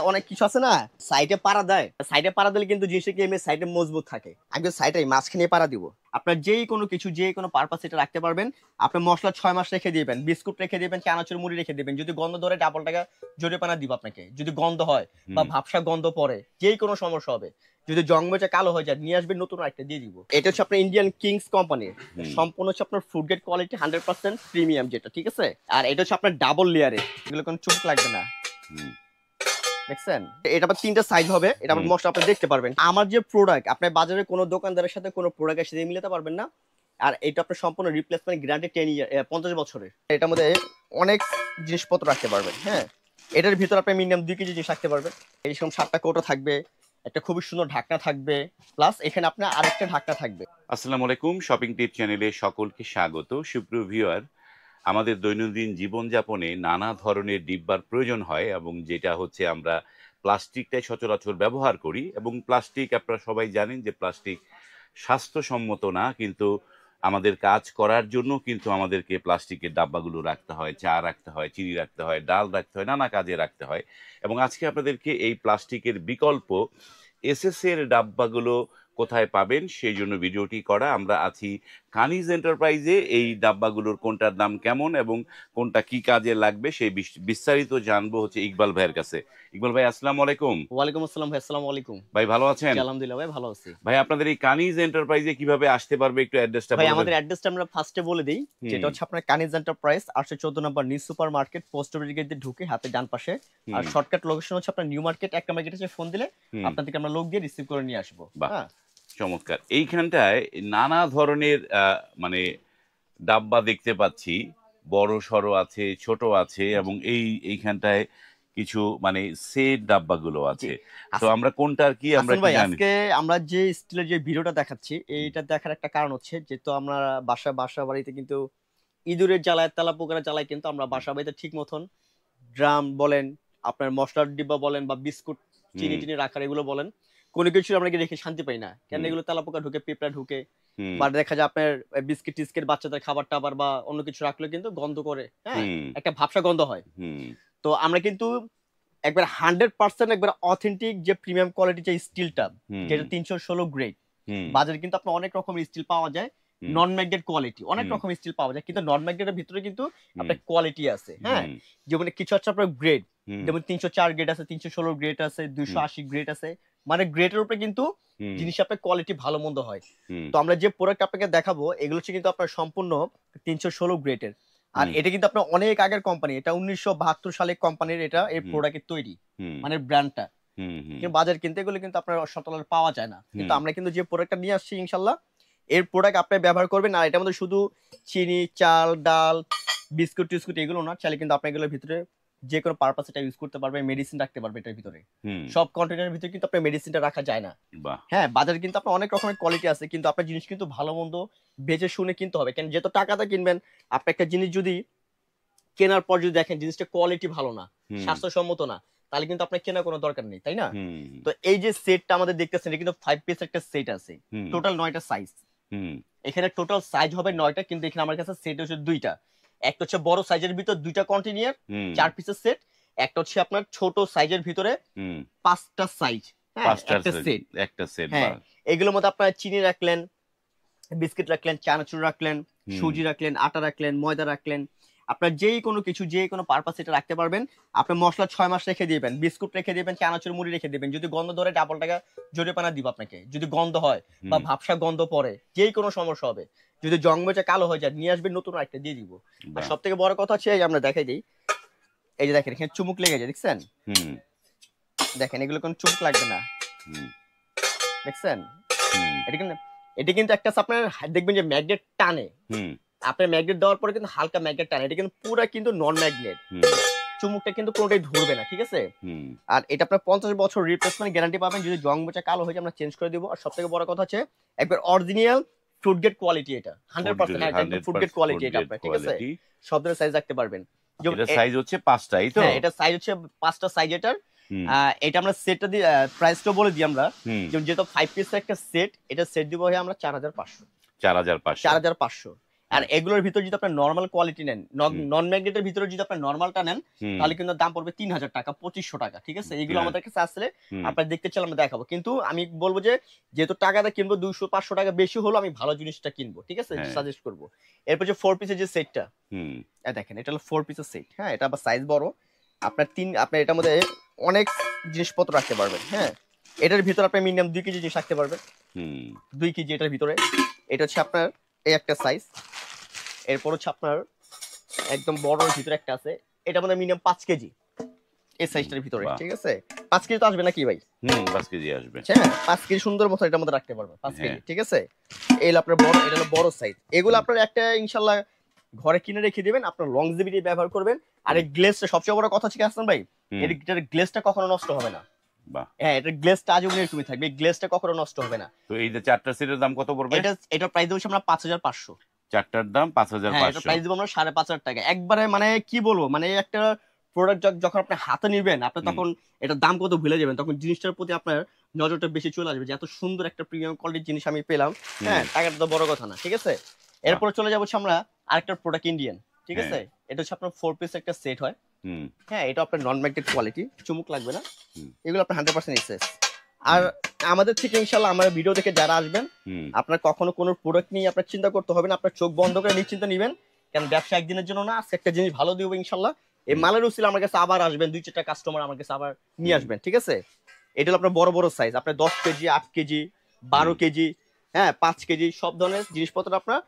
অনেক কিছু আছে না, সাইডে পাড়া দেয়, সাইডে পাড়া দিলে কিন্তু জিনিসটা কি এমনি সাইডে মজবুত থাকে। আমি সাইডে মাঝখানে পাড়া দিব, আপনার যেই কোনো কিছু যে কোনো পারপাস এটা রাখতে পারবেন। আপনার মশলা 6 মাস রেখে দিবেন, বিস্কুট রেখে দিবেন, চানাচুর মুড়ি রেখে দিবেন। যদি গন্ধ ধরে ডাবল টাকা জরিমানা দিব আপনাকে। যদি গন্ধ হয় বা ভাবসা গন্ধ পড়ে, যেই কোনো সমস্যা হবে, যদি জং বেচে কালো হয়ে যায়, নিয়ে আসবেন, নতুন একটা দিয়ে দিব। এটা হচ্ছে আপনার ইন্ডিয়ান কিংস কোম্পানির, সম্পূর্ণ হচ্ছে আপনার ফুড গ্রেড কোয়ালিটি, 100% প্রিমিয়াম যেটা, ঠিক আছে। আর এটা হচ্ছে আপনার ডাবল লেয়ারে, এগুলো কোনো চুপ লাগবে না, দেখছেন। এটা আবার 3টা সাইজ হবে, এটা আবার মশলা আপনি দেখতে পারবেন। আমার যে প্রোডাক্ট আপনি বাজারে কোনো দোকানদারের সাথে কোনো প্রোডাক্টের সাথে মিলাতে পারবেন না। আর এটা আপনার সম্পূর্ণ রিপ্লেসমেন্ট গ্যারান্টি 10 ইয়ার, 50 বছরের। এটার মধ্যে অনেক জিনিসপত্র রাখতে পারবেন। হ্যাঁ, এটার ভিতর আপনি মিনিমাম 2 কেজি জিনিস রাখতে পারবেন। এইরকম 7টা কৌটো থাকবে, একটা খুবই সুন্দর ঢাকনা থাকবে, প্লাস এখানে আপনার আরেকটা ঢাকনা থাকবে। আসসালামু আলাইকুম, শপিং টিপ চ্যানেলে সকলকে স্বাগত। সুপ্রিয় ভিউয়ার, আমাদের দৈনন্দিন জীবনযাপনে নানা ধরনের ডিব্বার প্রয়োজন হয় এবং যেটা হচ্ছে আমরা প্লাস্টিকটাই সচরাচর ব্যবহার করি। এবং প্লাস্টিক, আপনারা সবাই জানেন যে প্লাস্টিক স্বাস্থ্যসম্মত না, কিন্তু আমাদের কাজ করার জন্য কিন্তু আমাদেরকে প্লাস্টিকের ডাব্বাগুলো রাখতে হয়, চা রাখতে হয়, চিনি রাখতে হয়, ডাল রাখতে হয়, নানা কাজে রাখতে হয়। এবং আজকে আপনাদেরকে এই প্লাস্টিকের বিকল্প এসএস এর ডাব্বাগুলো কোথায় পাবেন সেই জন্য ভিডিওটি করা। আমরা আছি কানিজ এন্টারপ্রাইজে। এই ডাব্বাগুলোর কোনটার দাম কেমন এবং কোনটা কি কাজে লাগবে সেই বিস্তারিত জানবো হচ্ছে ইকবাল ভাইয়ের কাছে। ইকবাল ভাই, আসসালামু আলাইকুম। ওয়ালাইকুম আসসালাম ভাই, আসসালামু আলাইকুম ভাই, ভালো আছেন? আলহামদুলিল্লাহ ভাই, ভালো আছি ভাই। আপনাদের এই কানিজ এন্টারপ্রাইজে কিভাবে আসতে পারবে, একটু অ্যাড্রেসটা ভাই? বলে আমাদের দেন। অ্যাড্রেসটা আমরা ফার্স্টে বলে দিই, যেটা হচ্ছে আপনার কানিজ এন্টারপ্রাইজ, 814 নম্বর new super market, post office gate দিয়ে ঢুকে হাতে ডান পাশে। আর শর্টকাট লোকেশন হচ্ছে আপনার নিউ মার্কেট, একটা মার্কেট আছে, ফোন দিলে আপনাদেরকে আমরা লোক দিয়ে রিসিভ করে নিয়ে আসবো। বাহ, চমৎকার। এইখানটায় নানা ধরনের মানে ডাব্বা দেখতে পাচ্ছি, বড় সড়ো আছে, ছোট আছে, এবং এইখানটায় কিছু মানে সেট ডাব্বাগুলো আছে। তো আমরা কোনটার কি আমরা কি ভাই, জানি? আজকে আমরা যে স্টিলের যে ভিডিওটা দেখাচ্ছি, এইটা দেখার একটা কারণ হচ্ছে, যেহেতু আমরা বাসা বাড়িতে কিন্তু ইঁদুরের জ্বালায়, তেলা পোকার জ্বালায় কিন্তু আমরা বাসা বাড়িতে ঠিক মতন ড্রাম বলেন, আপনার মশলার ডিব্বা বলেন, বা বিস্কুট চিনি টিনি রাখার এগুলো বলেন, কোনো কিছু আমরা রেখে শান্তি পাই না। কেন? এগুলো তেলা পোকা ঢুকে, পিঁপড়া ঢুকে, বা দেখা যায় আপনার বিস্কিট টিস্কিট বাচ্চাদের খাবার টাবার বা অন্য কিছু রাখলে কিন্তু গন্ধ করে, হ্যাঁ, একটা ভাবসা গন্ধ হয়। তো আমরা কিন্তু একবার 100% একবার অথেন্টিক যে প্রিমিয়াম কোয়ালিটি যে স্টিলটা, যেটা 316 গ্রেড, বাজারে কিন্তু আপনার অনেক রকমের স্টিল পাওয়া যায়, নন ম্যাগনেট কোয়ালিটি, অনেক রকম স্টিল পাওয়া যায়, কিন্তু নন ম্যাগনেটের ভিতরে কিন্তু আপনার কোয়ালিটি আছে। হ্যাঁ, যেমন কিছু হচ্ছে আপনার গ্রেড, যেমন 304 গ্রেড আছে, 316 গ্রেড আছে, 280 গ্রেড আছে, মানে গ্রেডের উপরে কিন্তু জিনিস আপনার কোয়ালিটি ভালো মন্দ হয়। তো আমরা যে প্রোডাক্ট আপনাকে দেখাবো, এগুলো হচ্ছে কিন্তু আপনার সম্পূর্ণ 316 গ্রেডের। আর এটা কিন্তু আপনার অনেক আগের কোম্পানি, এটা 1972 সালে কোম্পানির এটা এই প্রোডাক্টের তৈরি, মানে ব্র্যান্ডটা। কিন্তু বাজার কিনতে এগুলো কিন্তু আপনার সচরাচর পাওয়া যায় না। কিন্তু আমরা কিন্তু যে প্রোডাক্টটা নিয়ে আসছি, ইনশাল্লাহ এর প্রোডাক্ট আপনি ব্যবহার করবেন। আর এটার মধ্যে শুধু চিনি, চাল, ডাল, বিস্কুট টিস্কুট এগুলো না, চাইলে কিন্তু আপনি এগুলোর ভিতরে যে কোনো পারপাস এটা ইউজ করতে পারবেন, মেডিসিন রাখতে পারবেন এটার ভিতরে। সব কন্টেনারের ভিতরে কিন্তু আপনার মেডিসিনটা রাখা যায় না। হ্যাঁ, বাজারে কিন্তু আপনার অনেক রকমের কোয়ালিটি আছে, কিন্তু আপনার জিনিস কিন্তু ভালো মন্দ বেঁচে শুনে কিনতে হবে। কেন? যেহেতু টাকাটা কিনবেন, আপনি একটা জিনিস যদি কেনার পর যদি দেখেন জিনিসটা কোয়ালিটি ভালো না, স্বাস্থ্যসম্মত না, তাহলে কিন্তু আপনার কেনার কোনো দরকার নেই, তাই না? তো এই যে সেটটা আমাদের দেখতেছেন, এটা কিন্তু 5 পিস একটা সেট আছে, টোটাল 9টা সাইজ। এখানে টোটাল সাইজ হবে 9টা, কিন্তু এখানে আমার কাছে সেট হচ্ছে 2টা। একটা হচ্ছে বড় সাইজের ভিতর 2টা কন্টেইনার 4 পিসের সেট, একটা হচ্ছে আপনার ছোট সাইজের ভিতরে 5টা সাইজ, একটা সেট। হ্যাঁ, এগুলোর মধ্যে আপনার চিনি রাখলেন, বিস্কিট রাখলেন, চানাচুর রাখলেন, সুজি রাখলেন, আটা রাখলেন, ময়দা রাখলেন, আপনার যেই কোনো কিছু যে কোনো পারপাস এটা রাখতে পারবেন। আপনি মশলা 6 মাস রেখে দিবেন, বিস্কুট রেখে দিবেন, চানাচুর মুড়ি রেখে দিবেন। যদি গন্ধ ধরে ডাবল টাকা জরিমানা দিব আপনাকে। যদি গন্ধ হয় বা ভাবসা গন্ধ পড়ে, যেই কোনো সমস্যা হবে, যদি জং বেচে কালো হয়ে যায়, নিয়ে আসবেন, নতুন একটা দিয়ে দিব। আর সব থেকে বড় কথা হচ্ছে, আমরা দেখাই দিই, এই যে দেখেন এখানে চুমুক লেগে যায়, দেখছেন? দেখেন, এগুলো কোনো চুমুক লাগবে না, দেখছেন? এটা কিন্তু একটা আপনার দেখবেন যে ম্যাগনেট টানে, আপনার ম্যাগনেট দেওয়ার পরে কিন্তু হালকা ম্যাগনেট টানে, এটা কিন্তু পুরো কিন্তু নন ম্যাগনেট, চুমুকটা কিন্তু কোনোটাই ধরবে না, ঠিক আছে? আর এটা আপনার 50 বছর রিপ্লেসমেন্ট গ্যারান্টি পাবেন। যদি জং বেচা কালো হয়ে যায়, আমরা চেঞ্জ করে দিব। আর সবথেকে বড় কথা হচ্ছে, একবার অরিজিনাল ফুড গ্রেড কোয়ালিটি, এটা 100% ফুড গ্রেড কোয়ালিটি এটা আপনার, ঠিক আছে? সব ধরনের সাইজ রাখতে পারবেন। এটা সাইজ হচ্ছে 5টাই তো? হ্যাঁ, এটা সাইজ হচ্ছে 5টা সাইজ এটার। এটা আমরা সেটটা দিয়ে প্রাইসটা বলে দিই আমরা, যেহেতু 5 পিসের একটা সেট, এটা সেট দিব আমরা 4500। 4500। আর এগুলোর ভিতর যদি আপনি নর্মাল কোয়ালিটি নেন, নন ম্যাগনেটের ভিতরে যদি আপনি নর্মালটা নেন, তাহলে কিন্তু দাম পড়বে 3000 টাকা, 2500 টাকা। ঠিক আছে, এগুলো আমাদের কাছে আসলে আপনারা দেখতে চাইলে আমরা দেখাবো। কিন্তু আমি বলবো যে যেহেতু টাকাটা কিনবো 200-500 টাকা বেশি হলো, আমি ভালো জিনিসটা কিনবো। ঠিক আছে, সাজেস্ট করবো। এরপর যে 4 পিসের যে সেটটা, দেখেন এটা হলো 4 পিসের সেট। হ্যাঁ, এটা আবার সাইজ বড়। আপনার এটার মধ্যে অনেক জিনিসপত্র রাখতে পারবেন। হ্যাঁ, এটার ভিতরে আপনি মিনিমাম 2 কেজি জিনিস রাখতে পারবেন। 2 কেজি এটার ভিতরে। এটা হচ্ছে আপনার এই একটা সাইজ। এরপর হচ্ছে আপনার একদম বড়র ভিতরে একটা আছে, এটার মধ্যে মিনিমাম 5 কেজি এই সাইজটার ভিতরে। ঠিক আছে, 5 কেজি তো আসবে নাকি ভাই? 5 কেজি আসবে। হ্যাঁ, 5 কেজি সুন্দর মতো এটার মধ্যে রাখতে পারবেন, 5 কেজি। ঠিক আছে, এই আপনার বড়, এটা হলো বড় সাইজ। এগুলো আপনার একটা ইনশাআল্লাহ ঘরে কিনে রেখে দিবেন, আপনার লংজিভিটি ব্যবহার করবেন। আর এই গ্লেজটা সবচেয়ে বড় কথা হচ্ছে হাসান ভাই, এর গ্লেজটা কখনো নষ্ট হবে না। হ্যাঁ, এটার গ্লেজটা আজীবন এরকমই থাকবে, গ্লেজটা কখনো নষ্ট হবে না। তো এই যে 4টা সেটের দাম কত পড়বে? এটা প্রাইস দেবো আমরা 5500। 4টার দাম 5500। এটা প্রাইস দেবো আমরা 5500 টাকা একবারে। মানে কি বলবো, মানে একটা প্রোডাক্ট যখন আপনি হাতে নিবেন, আপনি তখন এটার দাম কত ভুলে যাবেন, তখন জিনিসটার প্রতি আপনার নজরটা বেশি চলে আসবে যে এত সুন্দর একটা প্রিমিয়াম কোয়ালিটির জিনিস আমি পেলাম। হ্যাঁ, টাকাটা তো বড় কথা না। ঠিক আছে, এরপরে চলে যাবো আমরা আরেকটা প্রোডাক্ট ইন্ডিয়ান। ঠিক আছে, এটা হচ্ছে আপনার 4 পিস একটা সেট হয়। হ্যাঁ, এটা আপনার নন ম্যাগনেট কোয়ালিটি, চুমুক লাগবে না। এগুলো আপনার 100% এসএস। আর আমাদের থেকে ইনশাআল্লাহ আমার ভিডিও দেখে যারা আসবেন, আপনার কখনো কোনো প্রোডাক্ট নিয়ে আপনার চিন্তা করতে হবে না, আপনার চোখ বন্ধ করে নিশ্চিন্তে নেবেন। কারণ ব্যবসা একদিনের জন্য না, আজকে একটা জিনিস ভালো দিব ইনশাআল্লাহ। এই মালের উসিলা আমার কাছে আবার আসবেন, 2-4টা কাস্টমার আমার কাছে আবার নিয়ে আসবেন। ঠিক আছে, এটা হলো আপনার বড় বড় সাইজ, আপনার 10 কেজি, 8 কেজি, 12 কেজি, হ্যাঁ 5 কেজি সব ধরনের জিনিসপত্র আপনারা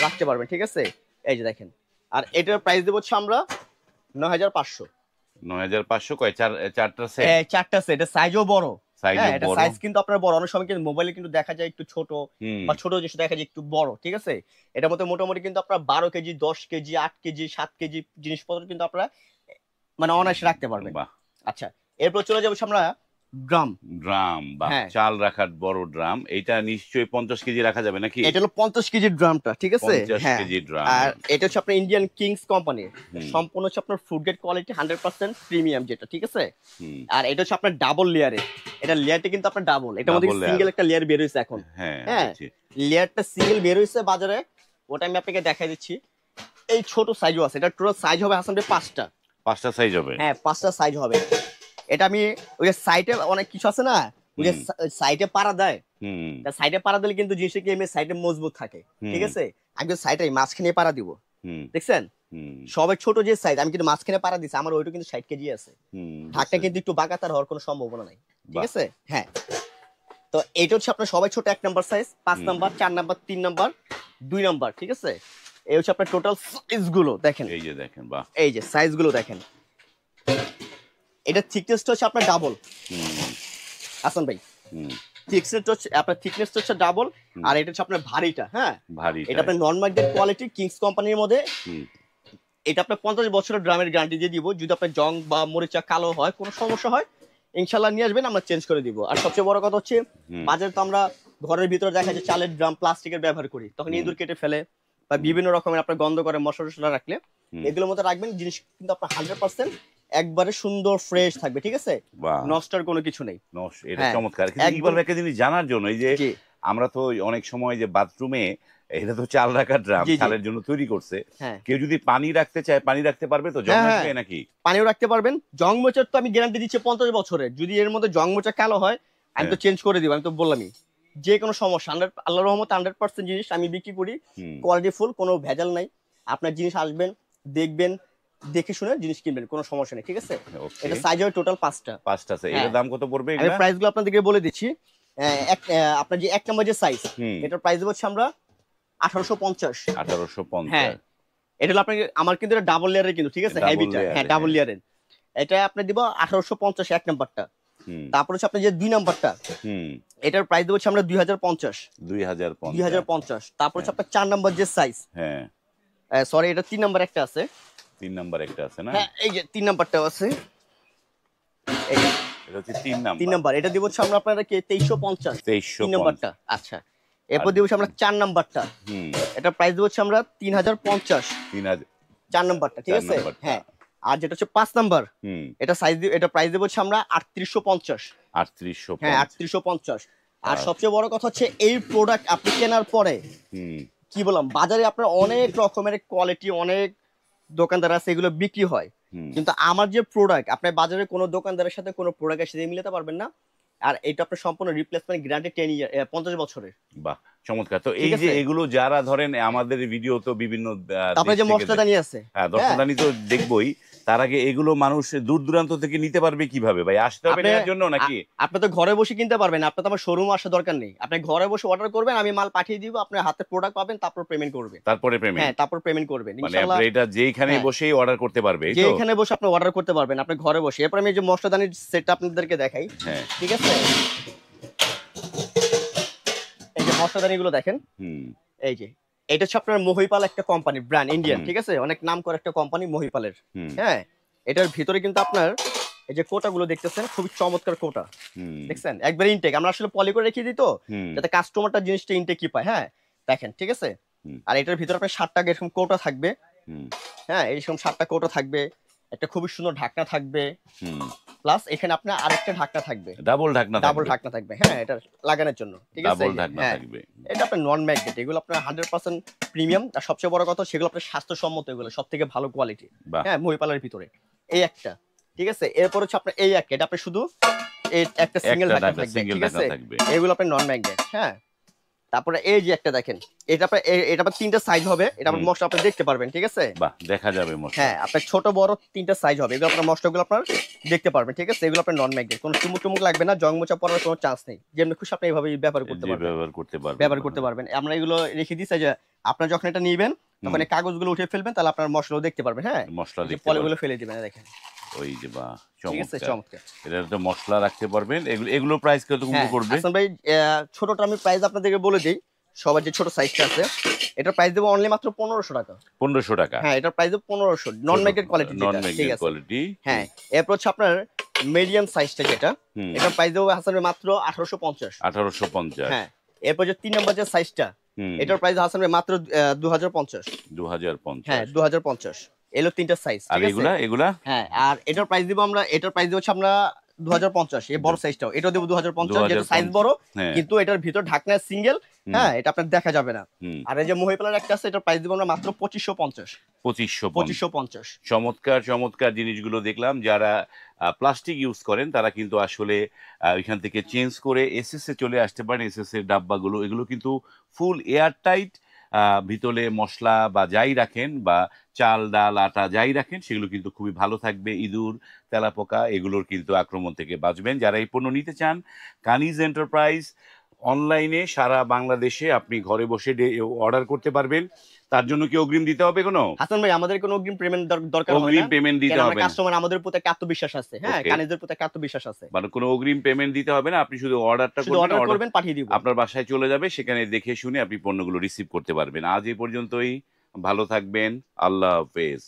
রাখতে পারবেন। ঠিক আছে, এই যে দেখেন। আর এটার প্রাইস দেবো হচ্ছে আমরা 9500। 9500 কয়? 4টা সেট? 4টা সেট। এটা সাইজও বড়। এটা সাইজ কিন্তু আপনার বড়। অনেক সময় কিন্তু মোবাইলে কিন্তু দেখা যায় একটু ছোট, বা ছোট জিনিস দেখা যায় একটু বড়। ঠিক আছে, এটার মধ্যে মোটামুটি কিন্তু আপনার 12 কেজি, 10 কেজি, 8 কেজি, 7 কেজি জিনিসপত্র কিন্তু আপনারা মানে অনায়াসে রাখতে পারবেন। আচ্ছা, এরপর চলে যাবো আমরা ড্রাম বা চাল রাখার বড় ড্রাম। এটা নিশ্চয়ই 50 কেজি রাখা যাবে নাকি? এটা হলো 50 কেজির ড্রামটা। ঠিক আছে, 50 কেজি ড্রাম। আর এটা হচ্ছে আপনার ইন্ডিয়ান কিংস কোম্পানির, সম্পূর্ণ হচ্ছে আপনার ফুড গ্রেড কোয়ালিটি, 100% প্রিমিয়াম যেটা। ঠিক আছে, আর এটা হচ্ছে আপনার ডাবল লেয়ারে। এটা লেয়ারটা কিন্তু আপনার ডাবল, এটার মধ্যে সিঙ্গেল একটা লেয়ার বের হইছে এখন। হ্যাঁ, লেয়ারটা সিঙ্গেল বের হইছে বাজারে, ওটা আমি আপনাকে দেখাই দিচ্ছি। এই ছোট সাইজও আছে, এটা টোটাল সাইজ হবে হাসান ভাই 5টা সাইজ হবে। হ্যাঁ, 5টা সাইজ হবে। এটা আমি ওই যে সাইডে অনেক কিছু আছে না, ওই যে সাইডে পাড়া দেয়, সাইডে পাড়া দিলে কিন্তু জিনিসটা কি এমনি সাইডে মজবুত থাকে। ঠিক আছে, আমি তো সাইডে মাঝখানে পাড়া দিব, দেখছেন সবাই ছোট যে সাইজ, আমি কিন্তু মাঝখানে পাড়া দিছি, আমার ওইটা কিন্তু 60 কেজি আছে। ঢাকটা কিন্তু একটু বাঁকাতার হওয়ার কোনো সম্ভাবনা নাই। ঠিক আছে, হ্যাঁ। তো এইটা হচ্ছে আপনার সবাই ছোট 1 number size, 5 number, 4 number, 3 number, 2 number. ঠিক আছে, এই হচ্ছে আপনার টোটাল সাইজ গুলো দেখেন। এই যে দেখেন, বাহ, এই যে সাইজ গুলো দেখেন। এটা থিকনেসটা হচ্ছে আপনার ডাবল হাসান ভাই, থিকনেসটা হচ্ছে ডাবল। আর এটা হচ্ছে আপনার ভারীটা। হ্যাঁ, এটা আপনার নন ম্যাগনেট কোয়ালিটি কিংস কোম্পানির মধ্যে। এটা আপনার 50 বছরের ড্রামের গ্যারান্টি দিয়ে দিব। যদি আপনার জং বা মরিচা কালো হয়, কোনো সমস্যা হয়, ইনশাল্লাহ নিয়ে আসবেন, আমরা চেঞ্জ করে দিব। আর সবচেয়ে বড় কথা হচ্ছে, বাজারে তো আমরা ঘরের ভিতরে দেখা যায় চালের ড্রাম প্লাস্টিকের ব্যবহার করি, তখন ইঁদুর কেটে ফেলে বা বিভিন্ন রকমের আপনার গন্ধ করে মশলা টশলা রাখলে, এগুলোর মধ্যে রাখবেন, জিনিস কিন্তু আপনার 100% একবারে সুন্দর ফ্রেশ থাকবে। ঠিক আছে, নষ্টের কোনো কিছু নেই। এটা চমৎকার। ইকবাল ভাইকে জিনিস জানার জন্য, এই যে আমরা তো অনেক সময় যে বাথরুমে, এটা তো চাল রাখার ড্রাম, চালের জন্য তৈরি করছে, কেউ যদি পানি রাখতে চায় পানি রাখতে পারবে তো? জং আসবে নাকি? পানিও রাখতে পারবেন। জং মোচার তো আমি গ্যারান্টি দিচ্ছি 50 বছরের। যদি এর মধ্যে জং মোচা কালো হয়, আমি তো চেঞ্জ করে দিব, আমি তো বললামই। যে কোনো সমস্যা, আল্লাহর রহমতে 100% জিনিস আমি বিক্রি করি, কোয়ালিটি ফুল, কোনো ভেজাল নাই। আপনার জিনিস আসবেন, দেখবেন, দেখে শুনে জিনিস কিনবেন, কোনো সমস্যা নেই। ঠিক আছে, এটা সাইজ হবে টোটাল 5টা। এর দাম কত পড়বে? আমি প্রাইসগুলো আপনাদেরকে বলে দিচ্ছি। আপনার যে 1 নম্বর যে সাইজ, এটার প্রাইস হচ্ছে আমরা 1850। হ্যাঁ, এটা হলো আপনার, আমার কিন্তু এটা ডাবল লেয়ারের কিন্তু। ঠিক আছে, হেভিটা। হ্যাঁ, ডাবল লেয়ারের। এটা আপনি দিব 1850 1 নাম্বারটা। তারপর হচ্ছে আপনার যে 2 নাম্বারটা, এটার প্রাইস হচ্ছে আমরা 2050। তারপর হচ্ছে আপনার 4 নাম্বার যে সাইজ, হ্যাঁ সরি, এটা 3 নাম্বার একটা আছে। 3 নাম্বার একটা আছে না? হ্যাঁ, এই যে 3 নাম্বারটাও আছে। এই এটা হচ্ছে 3 নাম্বার। 3 নাম্বার এটা দিব হচ্ছে আমরা আপনারা কি 2350। 3 নাম্বারটা। আচ্ছা, এরপর দিব হচ্ছে আমরা 4 নাম্বারটা। এটা প্রাইস দিব হচ্ছে আমরা 3050। 4 নাম্বারটা। ঠিক আছে, হ্যাঁ। আর যেটা হচ্ছে 5 নাম্বার, এটা সাইজ দিব, এটা প্রাইস দিব হচ্ছে আমরা 3850। হ্যাঁ, 3850। আর সবচেয়ে বড় কথা হচ্ছে, এই প্রোডাক্ট আপনি কেনার পরে কি বললাম, বাজারে আপনার অনেক রকমের কোয়ালিটি, অনেক দোকানদার আছে, এগুলো বিক্রি হয়। কিন্তু আমার যে প্রোডাক্ট, আপনি বাজারে কোনো দোকানদারের সাথে কোনো প্রোডাক্টের সাথে মিলাতে পারবেন না। আর এটা আপনার সম্পূর্ণ রিপ্লেসমেন্ট গ্যারান্টি 10 ইয়ার, 50 বছরের। বাহ, চমৎকার। তো ঠিক এই যে আছে, এগুলো যারা ধরেন আমাদের ভিডিও তো বিভিন্ন তারপরে দেশ যে থেকে মশলাদানি আছে, হ্যাঁ, হ্যাঁ দর্শকদানি তো দেখবই। তার আগে এগুলো মানুষ দূর দূরান্ত থেকে নিতে পারবে কিভাবে ভাই? আসতে হবে আপনি নেওয়ার জন্য নাকি? আপনি তো ঘরে বসে কিনতে পারবেন, আপনার তো আমার শোরুম আসার দরকার নেই। আপনি ঘরে বসে অর্ডার করবেন, আমি মাল পাঠিয়ে দিব, আপনার হাতে প্রোডাক্ট পাবেন, তারপর পেমেন্ট করবেন। তারপরে হ্যাঁ, পেমেন্ট? তারপর পেমেন্ট করবেন মানে ইনশাআল্লাহ। আপনি এটা যেইখানে হ্যাঁ, বসেই অর্ডার করতে পারবে, এই যে তো? এখানে বসে আপনি অর্ডার করতে পারবেন, আপনি ঘরে বসে। এরপর আমি এই যে মশলাদানির সেটটা আপনাদেরকে দেখাই। হ্যাঁ, ঠিক আছে, এই যে মশলাদানি গুলো দেখেন। হুম, এই যে এটা হচ্ছে আপনার মহিপাল একটা কোম্পানি, ব্র্যান্ড ইন্ডিয়ান। হুম, ঠিক আছে, অনেক নাম করা একটা কোম্পানি মহিপালের। হুম, হ্যাঁ, এটার ভিতরে কিন্তু আপনার এই যে কোটা গুলো দেখতেছেন, খুবই চমৎকার কোটা। হুম, দেখছেন, একবার ইনটেক আমরা আসলে পলি করে রেখে দিই তো, হুম, যাতে কাস্টমারটা জিনিসটা ইনটেক কি পায়। হ্যাঁ, দেখেন, ঠিক আছে। হুম, আর এটার ভিতরে আপনার 7টা এরকম কোটা থাকবে। হুম, হ্যাঁ, এইরকম 7টা কোটা থাকবে, একটা খুবই সুন্দর ঢাকনা থাকবে, হুম। প্লাস এখানে আপনার আরেকটা ঢাকনা থাকবে, ডাবল ঢাকনা ডাবল থাকবে? ঢাকনা থাকবে। হ্যাঁ, এটা লাগানোর জন্য। ঠিক আছে, ডাবল এই যে, ঢাকনা হ্যাঁ, থাকবে। এটা আপনার নন ম্যাগনেট, এগুলো আপনার 100% প্রিমিয়াম। আর সবচেয়ে বড় কথা, সেগুলো আপনার স্বাস্থ্যসম্মত, এগুলো সব থেকে ভালো কোয়ালিটি। বাহ, হ্যাঁ, মহিপালের ভিতরে এই একটা। ঠিক আছে, এরপর হচ্ছে আপনার এই একটা, এটা আপনার শুধু এই একটা সিঙ্গেল একটা ঢাকনা ঢাকনা, থাকবে। সিঙ্গেল ঠিক ঢাকনা আছে, থাকবে। এগুলো আপনার নন ম্যাগনেট। হ্যাঁ, তারপরে এই যে একটা দেখেন, এটা আপনার এটা আপনার 3টা সাইজ হবে, এটা আপনার হুম, মশলা আপনি দেখতে পারবেন। ঠিক আছে, বাহ, দেখা যাবে মশলা। হ্যাঁ, আপনার ছোট বড় 3টা সাইজ হবে, এগুলো আপনার মশলাগুলো আপনার দেখতে পারবেন। ঠিক আছে, এগুলো আপনার নন ম্যাগনেট, কোনো চুমুক টুমুক লাগবে না, জং মোচা পড়ার কোনো চান্স নেই। যেমনি খুশি আপনি এইভাবে ব্যবহার করতে যে পারবেন, ব্যবহার করতে পারবেন। ব্যবহার করতে পারবেন। আমরা এগুলো রেখে দিচ্ছি যে আপনার যখন এটা নিবেন, তখন হুম, এই কাগজগুলো উঠে ফেলবেন, তাহলে আপনার মশলাও দেখতে পারবেন। হ্যাঁ, মশলা এই যে দেখতে পলিগুলো পারবেন। ফেলে দিবেন, দেখেন। ওই যে বাহ, ঠিক আছে, চমৎকার। চমৎকার। এটা তো মশলা রাখতে পারবেন। এগুলো এগুলো প্রাইস কত হ্যাঁ, পড়বে? হাসান ভাই, ছোটটা আমি প্রাইস আপনাদেরকে বলে দিই। সবার যে ছোট সাইজটা আছে, এটার প্রাইস দেবো অনলি মাত্র 1500 টাকা। 1500 টাকা? হ্যাঁ, এটার প্রাইস দেবো 1500, নন ম্যাগনেট কোয়ালিটি নন যেটা। ঠিক ম্যাগনেট আছে, কোয়ালিটি। হ্যাঁ। এরপর হচ্ছে আপনার মিডিয়াম সাইজটা যেটা, হুম, এটার প্রাইস দেবো হাসান ভাই মাত্র 1850। 1850। হ্যাঁ, এরপর যে 3 নম্বর যে সাইজটা, হুম, এটার প্রাইস হাসান ভাই মাত্র 2050। হ্যাঁ, 2050। 2050 এলো 3টা সাইজ। আর ঠিক আছে, এগুলা এগুলা হ্যাঁ। আর এটার প্রাইস দিব আমরা, এটার প্রাইস দিব হচ্ছে আমরা 2050, এই বড় সাইজটাও এটাও দেবো 2050, যেহেতু সাইজ 2050। বড়। হ্যাঁ, কিন্তু এটার ভিতর ঢাকনা সিঙ্গেল। হুম, হ্যাঁ, এটা আপনার দেখা যাবে না। হুম, আর এই যে মহিপালার একটা আছে, এটার প্রাইস দিব আমরা মাত্র 2550। 2550। 2550। চমৎকার চমৎকার জিনিসগুলো দেখলাম। যারা প্লাস্টিক ইউজ করেন তারা কিন্তু আসলে ওইখান থেকে চেঞ্জ করে এসএস এ চলে আসতে পারেন। এসএস এর ডাব্বাগুলো এগুলো কিন্তু ফুল এয়ার টাইট। ভিতরে মশলা বা যাই রাখেন বা চাল ডাল আটা যাই রাখেন সেগুলো কিন্তু খুবই ভালো থাকবে। ইঁদুর তেলাপোকা এগুলোর কিন্তু আক্রমণ থেকে বাঁচবেন। যারা এই পণ্য নিতে চান, কানিজ এন্টারপ্রাইজ অনলাইনে সারা বাংলাদেশে আপনি ঘরে বসে অর্ডার করতে পারবেন। তার জন্য কি অগ্রিম দিতে হবে কোনো? হাসান ভাই, আমাদের কোনো অগ্রিম পেমেন্ট দরকার হয় অগ্রিম না। পেমেন্ট দিতে কারণ আমরা হবে না? কাস্টমার, আমাদের প্রতি একটা আত্মবিশ্বাস আছে। হ্যাঁ, ওকে, কানিজের প্রতি একটা আত্মবিশ্বাস আছে। মানে কোনো অগ্রিম পেমেন্ট দিতে হবে না। আপনি শুধু অর্ডারটা শুধু করবেন, অর্ডার অর্ডার করবেন, পাঠিয়ে দিব। আপনার বাসায় চলে যাবে। সেখানে দেখে শুনে আপনি পণ্যগুলো রিসিভ করতে পারবেন। আজ এই পর্যন্তই। ভালো থাকবেন। আল্লাহ হাফেজ।